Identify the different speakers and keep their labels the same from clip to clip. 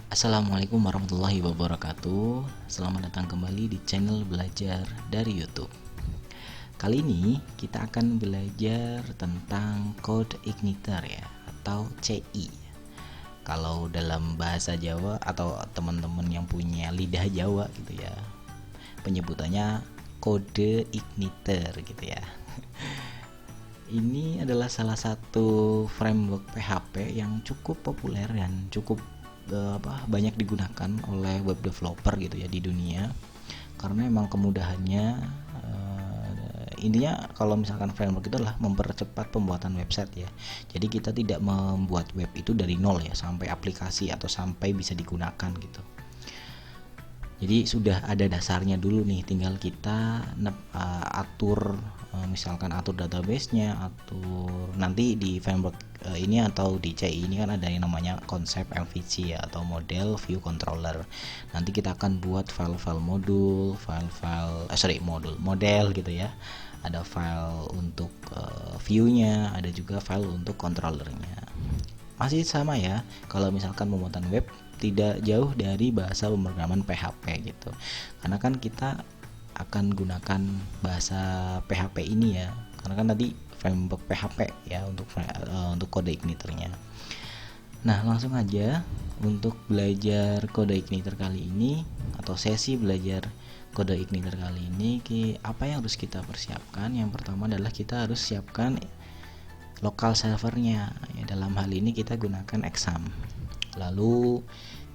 Speaker 1: Assalamualaikum warahmatullahi wabarakatuh. Selamat datang kembali di channel belajar dari YouTube. Kali ini kita akan belajar tentang Code Igniter ya, atau CI. Kalau dalam bahasa Jawa atau teman-teman yang punya lidah Jawa gitu ya, penyebutannya kode igniter gitu ya. Ini adalah salah satu framework PHP yang cukup populer dan cukup banyak digunakan oleh web developer gitu ya di dunia, karena emang kemudahannya. Intinya kalau misalkan framework itu adalah mempercepat pembuatan website ya. Jadi kita tidak membuat web itu dari nol ya, sampai aplikasi atau sampai bisa digunakan gitu. Jadi sudah ada dasarnya dulu nih, tinggal kita atur, misalkan atur database-nya, atur nanti di framework ini atau di CI ini kan ada yang namanya konsep MVC ya, atau model view controller. Nanti kita akan buat file-file modul, model gitu ya. Ada file untuk view-nya, ada juga file untuk controllernya. Masih sama ya, kalau misalkan pembuatan web tidak jauh dari bahasa pemrograman PHP gitu, karena kan kita akan gunakan bahasa PHP ini ya, karena kan tadi framework PHP ya untuk kode igniternya. Nah, langsung aja untuk belajar kode igniter kali ini, atau sesi belajar kode igniter kali ini, apa yang harus kita persiapkan? Yang pertama adalah kita harus siapkan lokal servernya ya. Dalam hal ini kita gunakan Exam. Lalu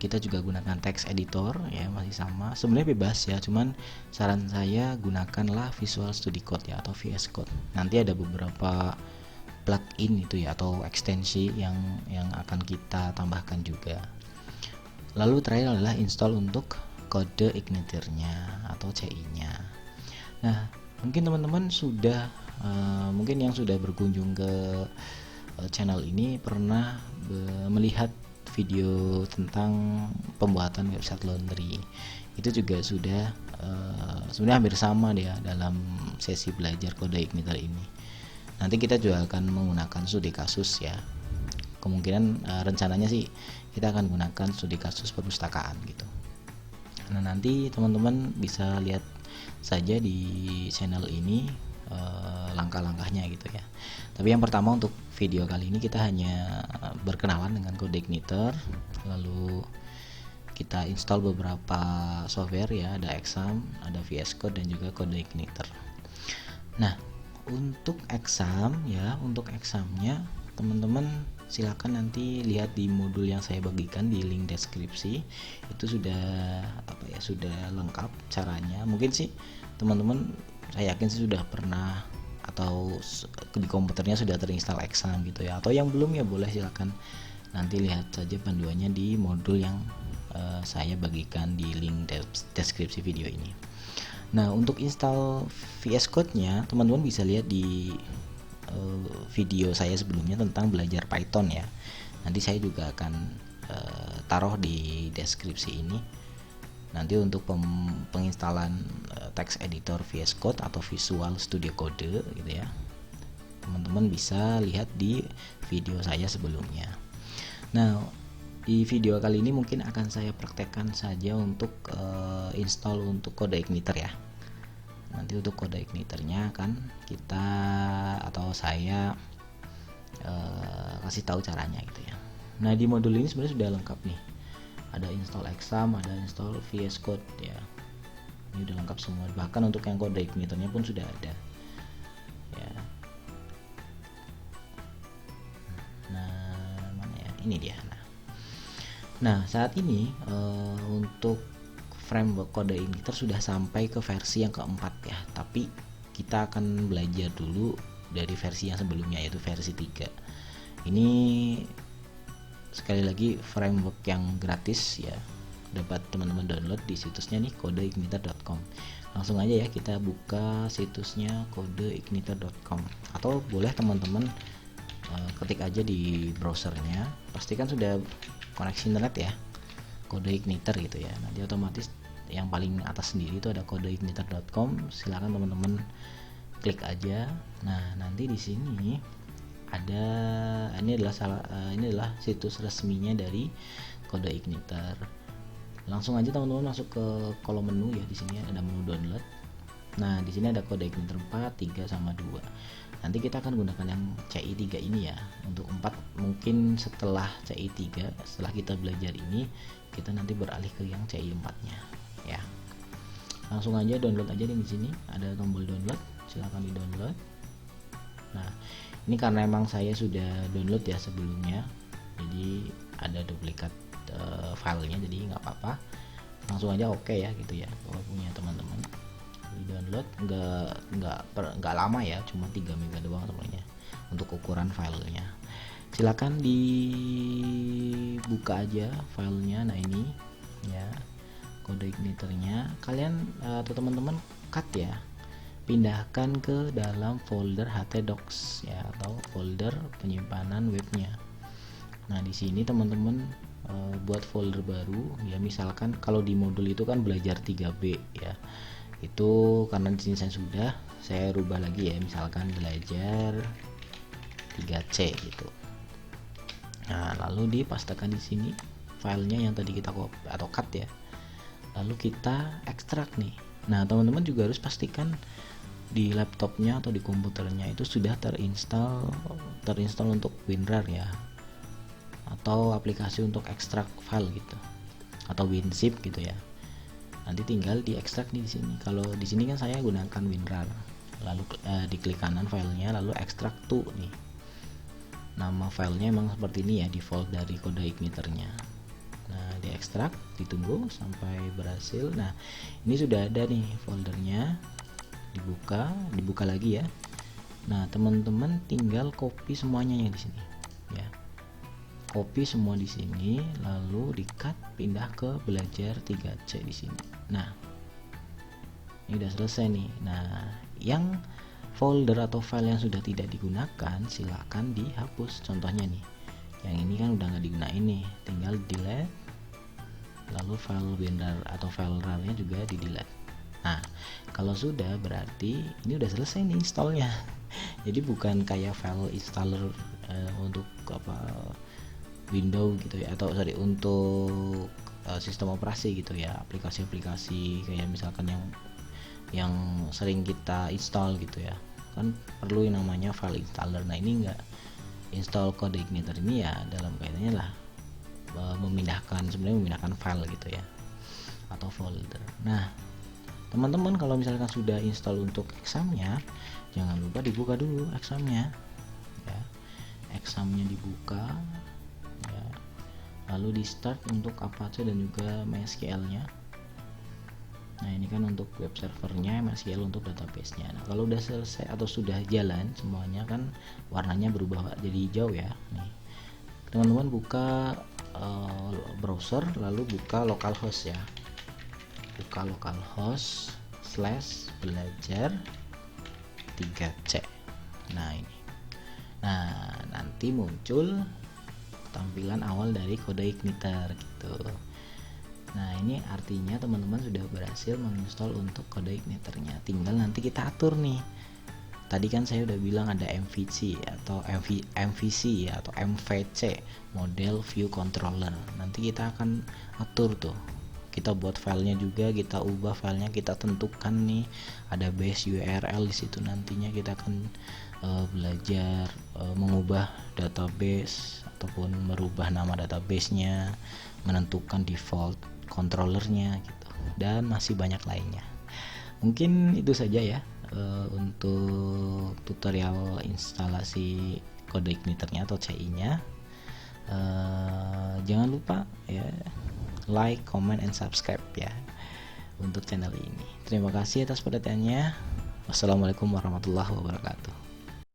Speaker 1: kita juga gunakan text editor ya, masih sama, sebenarnya bebas ya, cuman saran saya gunakanlah Visual Studio Code ya, atau VS Code. Nanti ada beberapa plugin itu ya, atau ekstensi yang akan kita tambahkan juga. Lalu terakhir adalah install untuk kode igniternya atau CI-nya. Nah, mungkin teman-teman sudah mungkin yang sudah berkunjung ke channel ini pernah melihat video tentang pembuatan website laundry. Itu juga sudah sebenarnya hampir sama dia dalam sesi belajar kode igniter ini. Nanti kita juga akan menggunakan studi kasus ya. Kemungkinan rencananya sih kita akan gunakan studi kasus perpustakaan gitu. Nah, nanti teman-teman bisa lihat saja di channel ini langkah-langkahnya gitu ya. Tapi yang pertama, untuk video kali ini kita hanya berkenalan dengan kode igniter, lalu kita install beberapa software ya, ada Exam, ada VS Code, dan juga kode igniter. Nah, untuk Exam ya, untuk Examnya teman-teman silakan nanti lihat di modul yang saya bagikan di link deskripsi. Itu sudah sudah lengkap caranya. Mungkin sih teman-teman, saya yakin sih sudah pernah atau di komputernya sudah terinstall Exam gitu ya, atau yang belum ya boleh silakan nanti lihat saja panduannya di modul yang saya bagikan di link deskripsi video ini. Nah, untuk install VS Code-nya teman-teman bisa lihat di video saya sebelumnya tentang belajar Python ya. Nanti saya juga akan taruh di deskripsi ini. Nanti untuk penginstalan text editor VS Code atau Visual Studio Code gitu ya, teman-teman bisa lihat di video saya sebelumnya. Nah, di video kali ini mungkin akan saya praktekkan saja untuk install untuk kode igniter ya. Nanti untuk kode igniternya akan kita atau saya kasih tahu caranya gitu ya. Nah, di modul ini sebenarnya sudah lengkap nih. Ada install Exam, ada install VS Code ya. Ini udah lengkap semua. Bahkan untuk yang kode igniternya pun sudah ada. Ya. Nah, mana ya? Ini dia. Nah, saat ini untuk framework kode igniter sudah sampai ke versi yang keempat ya. Tapi kita akan belajar dulu dari versi yang sebelumnya, yaitu versi 3. Ini sekali lagi framework yang gratis ya, dapat teman-teman download di situsnya nih, kodeigniter.com. Langsung aja ya kita buka situsnya kodeigniter.com, atau boleh teman-teman ketik aja di browsernya, pastikan sudah koneksi internet ya, kode igniter gitu ya. Nanti otomatis yang paling atas sendiri itu ada kodeigniter.com, silakan teman-teman klik aja. Nah, nanti di sini ada, ini adalah situs resminya dari kode igniter. Langsung aja teman-teman masuk ke kolom menu ya, di sini ada menu download. Nah, di sini ada kode igniter 4, 3 sama 2. Nanti kita akan gunakan yang CI3 ini ya. Untuk 4 mungkin setelah CI3, setelah kita belajar ini, kita nanti beralih ke yang CI4-nya ya. Langsung aja download aja di sini, ada tombol download, silahkan di-download. Nah, ini karena emang saya sudah download ya sebelumnya, jadi ada duplikat filenya, jadi nggak apa-apa, langsung aja oke ya gitu ya. Kalau punya teman-teman di download nggak lama ya, cuma 3 MB doang sebenarnya untuk ukuran filenya. Silakan dibuka aja filenya. Nah, ini ya kode igniternya, kalian atau teman-teman cut ya, pindahkan ke dalam folder htdocs ya, atau folder penyimpanan webnya. Nah, di sini teman-teman buat folder baru ya, misalkan kalau di modul itu kan belajar 3B ya, itu karena di sini saya rubah lagi ya, misalkan belajar 3C gitu. Nah, lalu dipastekan di sini filenya yang tadi kita copy atau cut ya, lalu kita ekstrak nih. Nah, teman-teman juga harus pastikan di laptopnya atau di komputernya itu sudah terinstall untuk WinRAR ya, atau aplikasi untuk ekstrak file gitu, atau WinZip gitu ya. Nanti tinggal diekstrak di sini. Kalau di sini kan saya gunakan WinRAR, lalu diklik kanan filenya, lalu ekstrak to nih. Nama filenya emang seperti ini ya, default dari kode igniternya. Nah, diekstrak, ditunggu sampai berhasil. Nah, ini sudah ada nih foldernya, dibuka lagi ya. Nah, teman-teman tinggal copy semuanya yang di sini ya. Copy semua di sini, lalu di-cut, pindah ke belajar 3C di sini. Nah, ini udah selesai nih. Nah, yang folder atau file yang sudah tidak digunakan silakan dihapus. Contohnya nih, yang ini kan udah nggak digunain nih, tinggal delete. Lalu file WinRAR atau file RAR-nya juga di delete. Nah, kalau sudah berarti ini udah selesai nih installnya. Jadi bukan kayak file installer untuk Windows gitu ya, atau untuk sistem operasi gitu ya, aplikasi-aplikasi kayak misalkan yang sering kita install gitu ya, kan perlu yang namanya file installer. Nah, ini enggak, install kode igniter ini ya dalam kaitannya lah memindahkan file gitu ya, atau folder. Nah, teman-teman kalau misalkan sudah install untuk examnya, jangan lupa dibuka dulu examnya ya. Examnya dibuka ya, lalu di start untuk Apache dan juga MySQL nya. Nah, ini kan untuk web servernya, MySQL untuk database-nya. Nah, kalau udah selesai atau sudah jalan semuanya, kan warnanya berubah jadi hijau ya. Nih, teman-teman buka browser, lalu buka localhost ya, buka localhost /belajar 3C. Nah, ini, nah nanti muncul tampilan awal dari kode igniter gitu. Nah, ini artinya teman-teman sudah berhasil menginstall untuk kode igniternya. Tinggal nanti kita atur nih. Tadi kan saya udah bilang ada MVC atau MVC atau MVC, model view controller. Nanti kita akan atur tuh. Kita buat filenya juga, kita ubah filenya, kita tentukan nih ada base URL di situ. Nantinya kita akan belajar mengubah database ataupun merubah nama databasenya, menentukan default controllernya gitu, dan masih banyak lainnya. Mungkin itu saja ya untuk tutorial instalasi kode igniternya atau CI-nya. Jangan lupa ya like, comment, and subscribe ya untuk channel ini. Terima kasih atas perhatiannya. Wassalamualaikum warahmatullahi wabarakatuh.